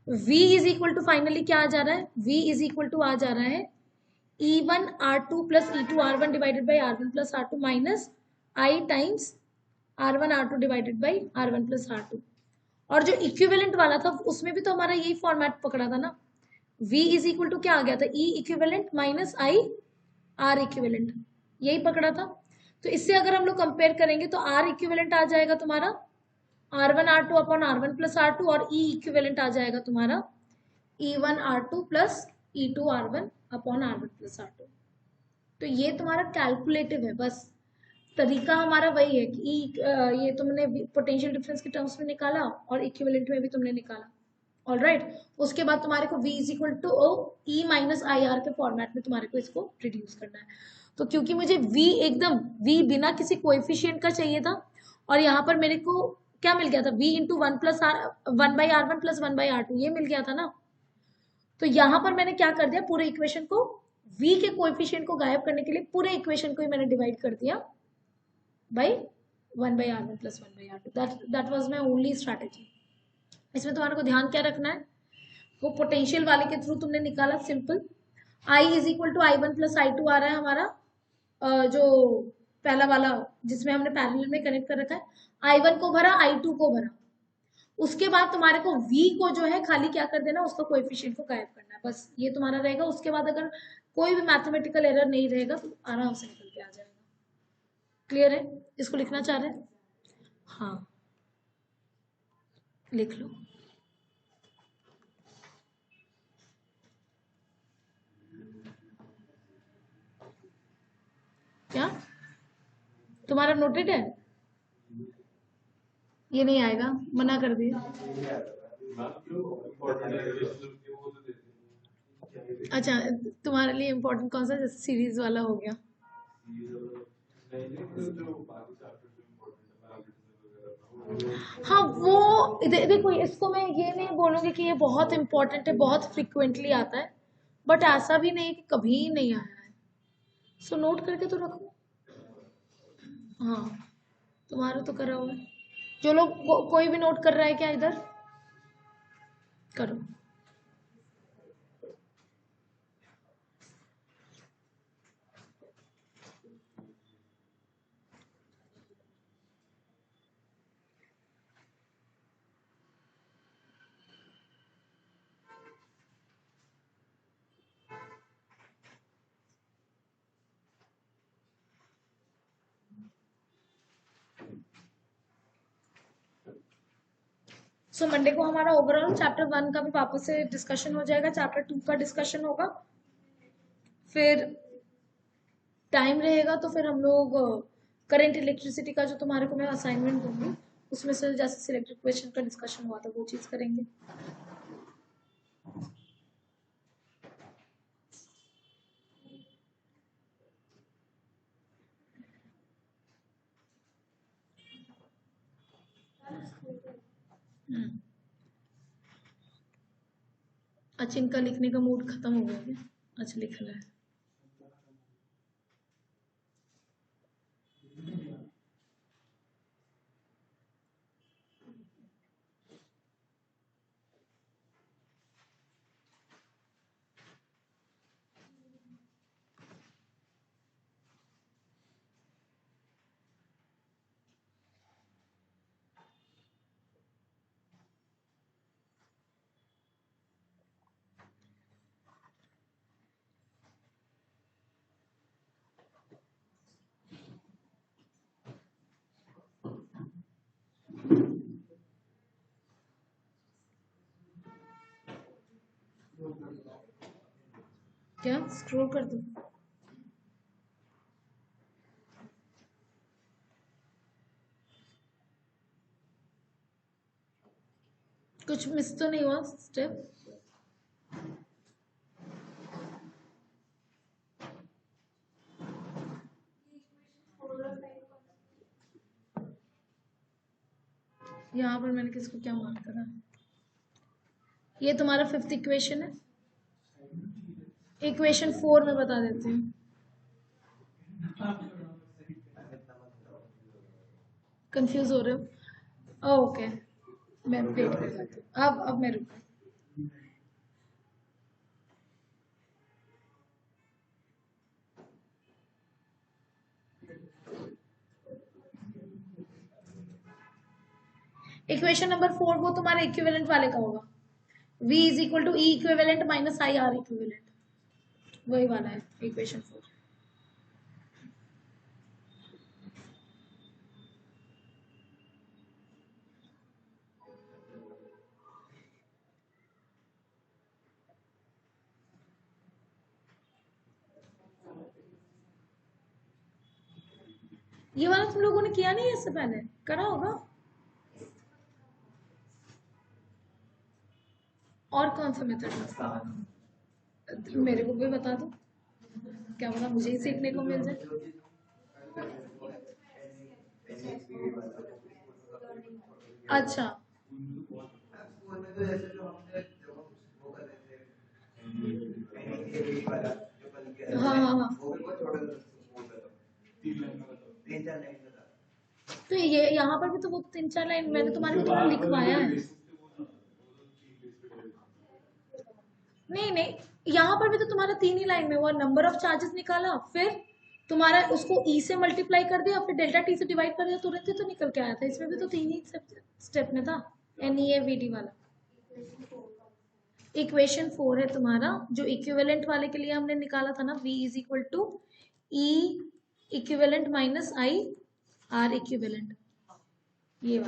V is equal to finally क्या आ जा रहा है, V इज इक्वल टू आ जा रहा है E1 R2 plus E2 R1 divided by R1 plus R2 minus I times R1 R2 divided by R1 plus R2। और जो इक्विवेलेंट वाला था उसमें भी तो हमारा यही फॉर्मेट पकड़ा था ना, V इज इक्वल टू क्या आ गया था, E equivalent minus I R equivalent, यही पकड़ा था। तो इससे अगर हम लोग कंपेयर करेंगे तो R इक्विवेलेंट आ जाएगा तुम्हारा R1 R2 upon R1 plus R2 और E इक्विवेलेंट आ जाएगा तुम्हारा E1 R2 plus E2 R1 upon R1 plus R2। तो ये तुम्हारा कैलकुलेटिव है, बस तरीका हमारा वही है कि ये तुमने पोटेंशियल डिफरेंस के टर्म्स में निकाला और इक्विवेलेंट में भी तुमने निकाला। ऑल राइट उसके बाद तुम्हारे को v is equal to E minus I R के फॉर्मेट में तुम्हारे को इसको रिड्यूस करना है। तो क्योंकि मुझे v एकदम v बिना किसी कोएफिशिएंट का चाहिए था और यहाँ पर मेरे को क्या मिल गया था v into one plus one by R one plus one by R two ये मिल गया था ना। तो यहाँ पर मैंने क्या कर दिया पूरे इक्वेशन को v के कोएफिशिएंट को गायब करने के लिए पूरे इक्वेशन को ही मैंने डिवाइड कर दिया by one by R one plus one by R two. That was my only strategy. इसमें तुम्हारे को ध्यान क्या रखना है वो पोटेंशियल वाले के थ्रू तुमने निकाला simple I is equal to I one plus I two आ रहा है हमारा जो पहला वाला जिसमें हमने पैरेलल में कनेक्ट कर रखा है I1 को भरा I2 को भरा। उसके बाद तुम्हारे को V को जो है खाली क्या कर देना उसका कोएफिशिएंट को गायब करना है बस ये तुम्हारा रहेगा। उसके बाद अगर कोई भी मैथमेटिकल एरर नहीं रहेगा तो आराम से निकल के आ जाएगा। क्लियर है? इसको लिखना चाह रहे हैं? हाँ लिख लो। क्या तुम्हारा नोटेड है? ये नहीं आएगा मना कर दिया। अच्छा तुम्हारे लिए इम्पोर्टेंट कौन सा जैसे सीरीज वाला हो गया? हाँ वो देखो इसको मैं ये नहीं बोलूंगी कि ये बहुत इंपॉर्टेंट है बहुत फ्रिक्वेंटली आता है बट ऐसा भी नहीं कि कभी नहीं आया है। सो नोट करके तो रखो। हाँ तुम्हारा तो करा हुआ है। जो लोग कोई भी नोट कर रहा है क्या इधर? करो। सो मंडे को हमारा ओवरऑल चैप्टर 1 का भी वापस से डिस्कशन हो जाएगा चैप्टर 2 का डिस्कशन होगा। फिर टाइम रहेगा तो फिर हम लोग करंट इलेक्ट्रिसिटी का जो तुम्हारे को मैं असाइनमेंट दूंगी उसमें से जैसे सिलेक्टेड क्वेश्चन का डिस्कशन हुआ था वो चीज करेंगे। अच्छा इनका लिखने का मूड खत्म हो गया क्या? अच्छा लिख रहा है। क्या स्क्रॉल कर दो? कुछ मिस तो नहीं हुआ स्टेप? यहाँ पर मैंने किसको क्या मार्क करा? ये तुम्हारा 5th इक्वेशन है। इक्वेशन 4 में बता देती हूँ। कंफ्यूज हो रहे हो? ओके मैं वेट कर लेती हूँ। अब मैं रुक। इक्वेशन नंबर 4 वो तुम्हारे इक्विवेलेंट वाले का होगा v is equal to E equivalent minus I R equivalent वही वाला है इक्वेशन 4। ये वाला तुम लोगों ने किया नहीं है इससे पहले? करा होगा। और कौन सा मेथड लगता है मेरे को भी बता दो, क्या पता मुझे ही सीखने को मिल जाए। अच्छा हाँ हाँ हाँ, तो ये यहाँ पर भी तो वो 3-4 लाइन मैंने तुम्हारे को थोड़ा लिखवाया है। नहीं नहीं, यहाँ पर भी तो तुम्हारा 3 ही लाइन में वो नंबर ऑफ चार्जेस निकाला, फिर तुम्हारा उसको ई से मल्टीप्लाई कर दिया, फिर डेल्टा टी से डिवाइड कर दिया, तुरंत ही तो निकल के आया था। इसमें भी तो 3 ही स्टेप में था, NEAVD वाला। इक्वेशन 4 है तुम्हारा, जो इक्विवेलेंट वाले के लिए हमने निकाला था ना, V is equal to E equivalent minus I R equivalent. ये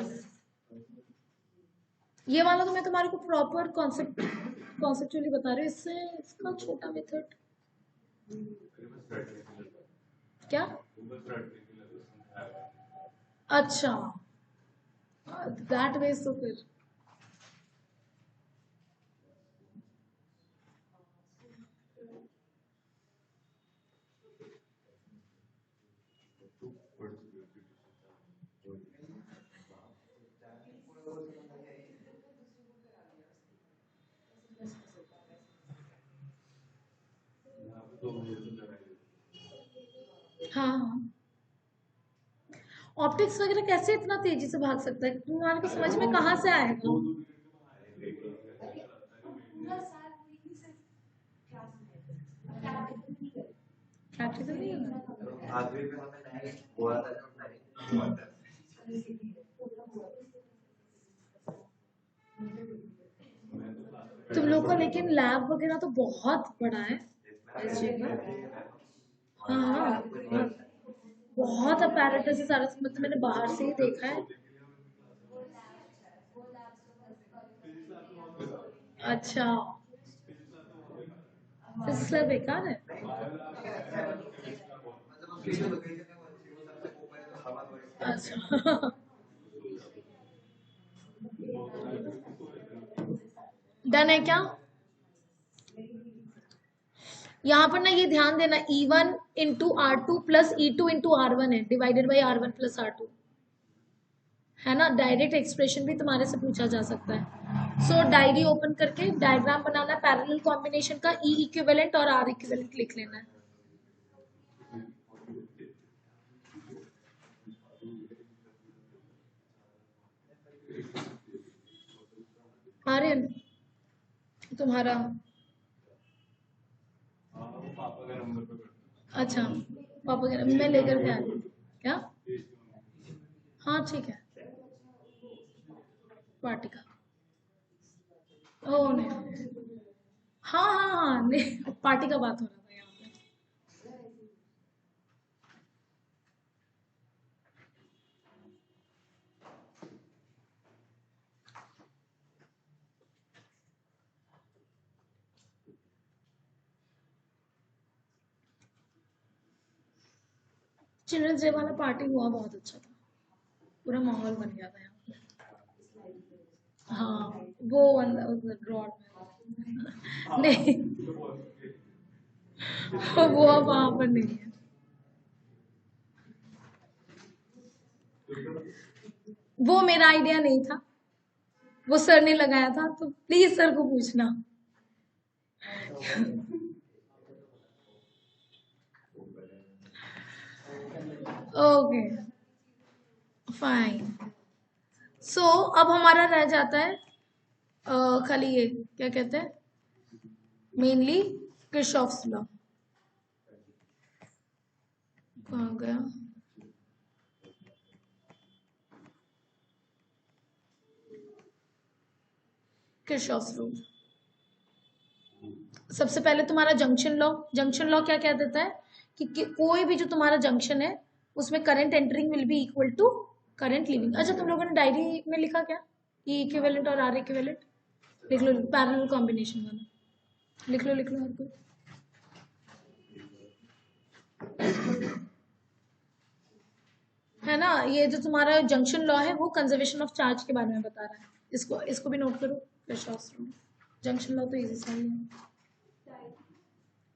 वाला तो मैं तुम्हारे को प्रॉपर कॉन्सेप्चुअली बता रही हूँ। इससे इसका छोटा मेथड क्या? अच्छा दैट वे, तो फिर हाँ हाँ, ऑप्टिक्स वगैरह कैसे इतना तेजी से भाग सकता है, तुम्हारे को समझ में कहाँ से आएगा? प्रैक्टिकल नहीं होगा। तुम लोग का लेकिन लैब वगैरह तो बहुत बड़ा है इस जगह। हाँ हाँ, बहुत अपैरेटस है सारा, मतलब मैंने बाहर से ही देखा है। अच्छा, फिजिक्स लैब बेकार है। अच्छा डन है क्या? यहाँ पर ना ये ध्यान देना, E1 into R2 plus E2 into R1 है, divided by R1 plus R2 है ना। डायरेक्ट एक्सप्रेशन भी तुम्हारे से पूछा जा सकता है। सो डायरी ओपन करके डायग्राम बनाना है पैरेलल कॉम्बिनेशन का, E इक्विवेलेंट और R इक्विवेलेंट लिख लेना है। आर्यन तुम्हारा, अच्छा पापा कह रहे मैं लेकर के आ रही हूँ क्या? हाँ ठीक है, पार्टी का। ओ नहीं, हाँ हाँ हाँ नहीं, पार्टी का बात हो रहा था यहाँ पे। चिल्ड्रंस डे वाला पार्टी हुआ, बहुत अच्छा था, पूरा माहौल बन गया था यहाँ पे। हाँ वो रॉड में नहीं, वो अब वहां पर नहीं है। वो मेरा आइडिया नहीं था, वो सर ने लगाया था, तो प्लीज सर को पूछना। Okay fine. सो अब हमारा रह जाता है खाली ये क्या कहते हैं, मेनली किरचॉफ्स लॉ। कहाँ गया? Kirchhoff's rule. सबसे पहले तुम्हारा जंक्शन लॉ। जंक्शन लॉ क्या कह देता है कि कोई भी जो तुम्हारा जंक्शन है उसमें current entering will be equal to current leaving. अच्छा तुम लोगों ने डायरी में लिखा क्या, ई इक्विवेलेंट और आर इक्विवेलेंट? लिख लो, पैरेलल कॉम्बिनेशन वाला लिख लो, लिख लो हर कोई। ये जो तुम्हारा जंक्शन लॉ है वो कंजर्वेशन ऑफ चार्ज के बारे में बता रहा है। इसको भी नोट करो, किरचॉफ्स लॉ। जंक्शन लॉ तो इजी सा ही है।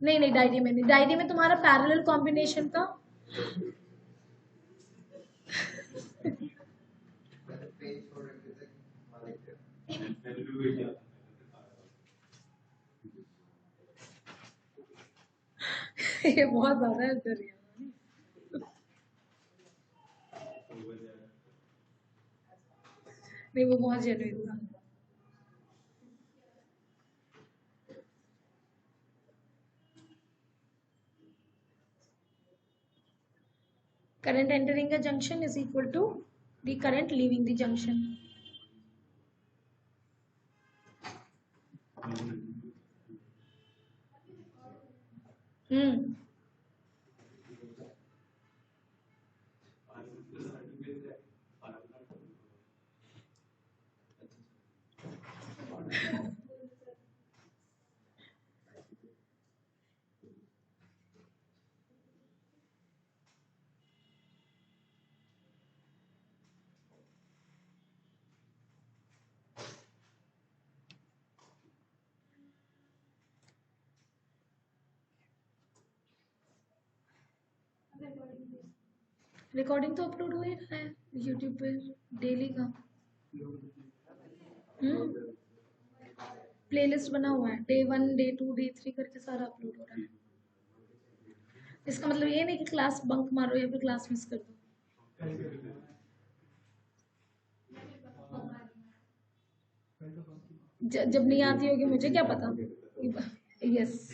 नहीं डायरी में नहीं, डायरी में तुम्हारा पैरेलल कॉम्बिनेशन का ये बहुत ज्यादा है इधर। नहीं वो बहुत जेन्युइन था। Current entering a junction is equal to the current leaving the junction. Recording तो अपलोड हो ही रहा है यूट्यूब पे डेली का। प्लेलिस्ट बना हुआ है, डे 1 डे 2 डे 3 करके सारा अपलोड हो रहा है। इसका मतलब ये नहीं कि क्लास बंक मारो या फिर क्लास मिस कर दो। जब नहीं आती होगी मुझे क्या पता। यस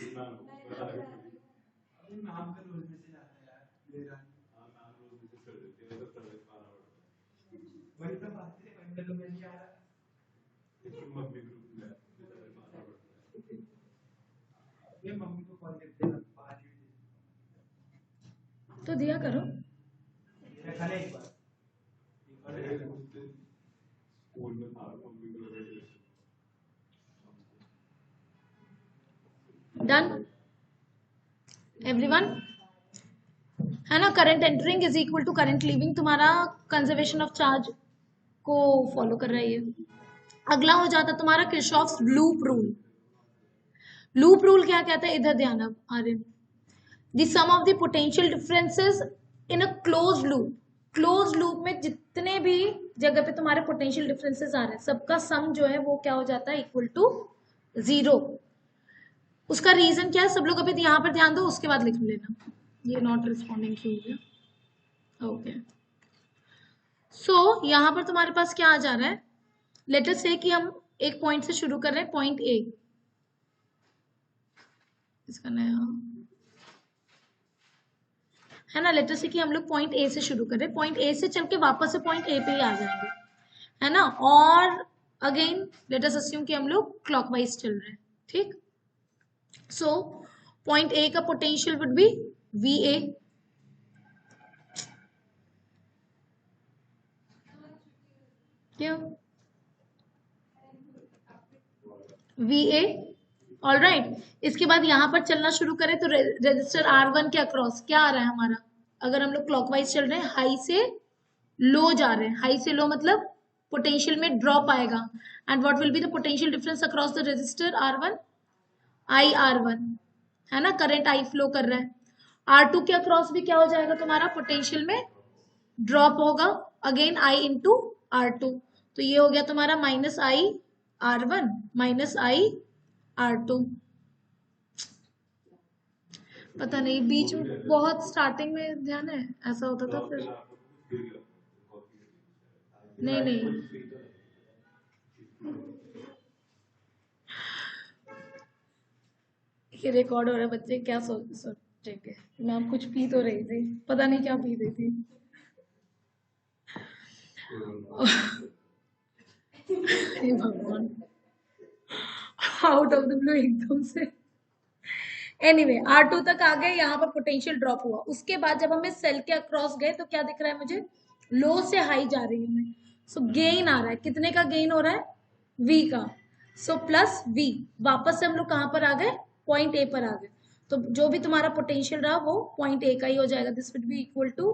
तो दिया करो। डन एवरीवन, है ना। Current entering is equal to current leaving, तुम्हारा कंजर्वेशन ऑफ चार्ज को फॉलो कर रहा है ये। अगला हो जाता तुम्हारा Kirchhoff's loop rule. Loop rule क्या कहता है, इधर ध्यान अब Aryan. The sum of the potential differences in a close loop. Close loop में जितने भी जगह पे तुम्हारे पोटेंशियल डिफरेंसेस आ रहे हैं सबका सम जो है वो क्या हो जाता है, इक्वल टू 0। उसका रीजन क्या है, सब लोग अभी यहाँ पर ध्यान दो, उसके बाद लिख लेना। ये नॉट रिस्पॉन्डिंग क्यों हो गया, ओके। सो यहाँ पर तुम्हारे पास क्या आ जा रहा है, लेट अस से कि हम एक पॉइंट से शुरू कर रहे हैं, पॉइंट ए। इसका नया है ना, लेट अस से कि हम लोग पॉइंट ए से शुरू कर रहे हैं, पॉइंट ए से चल के वापस से पॉइंट ए पे ही आ जाएंगे, है ना। और अगेन लेट अस अस्यूम कि हम लोग क्लॉकवाइज चल रहे हैं, ठीक। सो पॉइंट ए का पोटेंशियल वुड बी VA, क्यों VA, ऑल राइट। इसके बाद यहाँ पर चलना शुरू करें तो रजिस्टर R1 के अक्रॉस क्या आ रहा है हमारा, अगर हम लोग क्लॉकवाइज चल रहे हैं हाई से लो जा रहे हैं, हाई से लो मतलब पोटेंशियल में ड्रॉप आएगा। And what will be the potential difference across the register R1, IR1, है ना। करंट I फ्लो कर रहा है। R2 के अक्रॉस भी क्या हो जाएगा तुम्हारा, पोटेंशियल में ड्रॉप होगा, अगेन I इंटू R2। तो ये हो गया तुम्हारा -IR1 -IR2। पता नहीं बीच में बहुत स्टार्टिंग में ध्यान है ऐसा होता था, फिर नहीं ये रिकॉर्ड हो रहा है, बच्चे क्या सोचेंगे। मैम कुछ पी तो रही थी, पता नहीं क्या पी रही थी। भगवान, आउट ऑफ द ब्लू एकदम से। एनीवे R2 तक आ गए, यहाँ पर पोटेंशियल ड्रॉप हुआ। उसके बाद जब हमें सेल के अक्रॉस गए तो क्या दिख रहा है मुझे, लो से हाई जा रही हूँ मैं। सो गेन आ रहा है, कितने का गेन हो रहा है, V का। सो प्लस V, वापस से हम लोग कहाँ पर आ गए, पॉइंट A पर आ गए। तो जो भी तुम्हारा पोटेंशियल रहा वो पॉइंट A का ही हो जाएगा। This will be equal to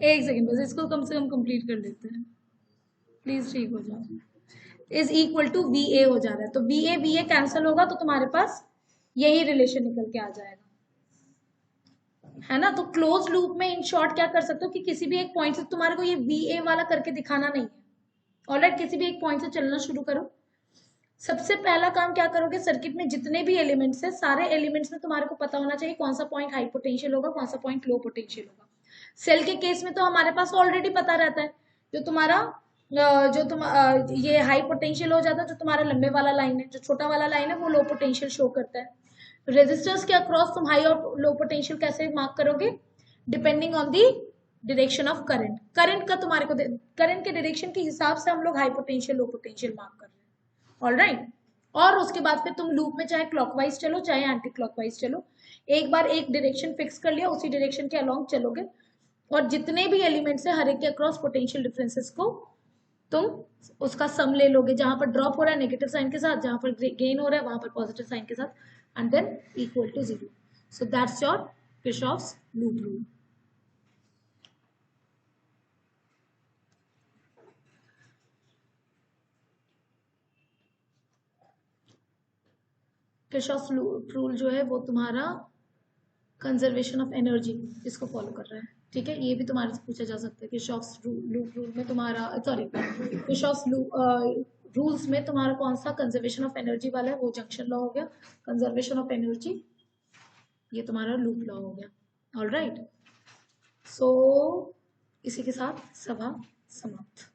एक सेकेंड बस, इसको कम से कम कंप्लीट कर लेते हैं, प्लीज ठीक हो जाओ। Is equal to V A हो जा रहा है, तो वी ए कैंसिल होगा तो तुम्हारे पास यही रिलेशन निकल के आ जाएगा, है ना। तो क्लोज लूप में इन शॉर्ट क्या कर सकते हो कि किसी भी एक पॉइंट से तुम्हारे को ये वी ए वाला करके दिखाना नहीं है, ऑलराइट। किसी भी एक पॉइंट से चलना शुरू करो। सबसे पहला काम क्या करोगे, सर्किट में जितने भी एलिमेंट्स है, सारे एलिमेंट्स में तुम्हारे को पता होना चाहिए कौन सा पॉइंट हाई पोटेंशियल होगा, कौन सा पॉइंट लो पोटेंशियल होगा। सेल के केस में तो हमारे पास ऑलरेडी पता रहता है, जो तुम्हारा ये हाई पोटेंशियल हो जाता है, जो तुम्हारा लंबे वाला लाइन है, जो छोटा वाला लाइन है वो लो पोटेंशियल शो करता है। रेजिस्टर्स के अक्रॉस तुम हाई और लो पोटेंशियल कैसे मार्क करोगे, depending on the direction of current. Current का तुम्हारे को करंट के डायरेक्शन के हिसाब से हम लोग high potential low potential mark कर रहे हैं, ऑलराइट। और उसके बाद फिर तुम लूप में चाहे क्लॉकवाइज चलो चाहे एंटी क्लॉकवाइज चलो, एक बार एक डायरेक्शन फिक्स कर लिया, उसी डायरेक्शन के अलोंग चलोगे, और जितने भी एलिमेंट्स है हर एक के अक्रॉस पोटेंशियल डिफरेंसेस को तुम उसका सम ले लोगे, जहां पर ड्रॉप हो रहा है नेगेटिव साइन के साथ, जहां पर गेन हो रहा है वहां पर पॉजिटिव साइन के साथ, and then equal to 0। So that's your Kirchhoff's loop rule. Kirchhoff's loop rule जो है वो तुम्हारा कंजर्वेशन ऑफ एनर्जी इसको फॉलो कर रहा है, ठीक है। ये भी तुम्हारे से पूछा जा सकता है। किरचॉफ्स लूप रूल में तुम्हारा, सॉरी, किरचॉफ्स रूल्स में तुम्हारा कौन सा कंजर्वेशन ऑफ एनर्जी वाला है, वो जंक्शन लॉ हो गया। कंजर्वेशन ऑफ एनर्जी ये तुम्हारा लूप लॉ हो गया, ऑलराइट। सो इसी के साथ सभा समाप्त।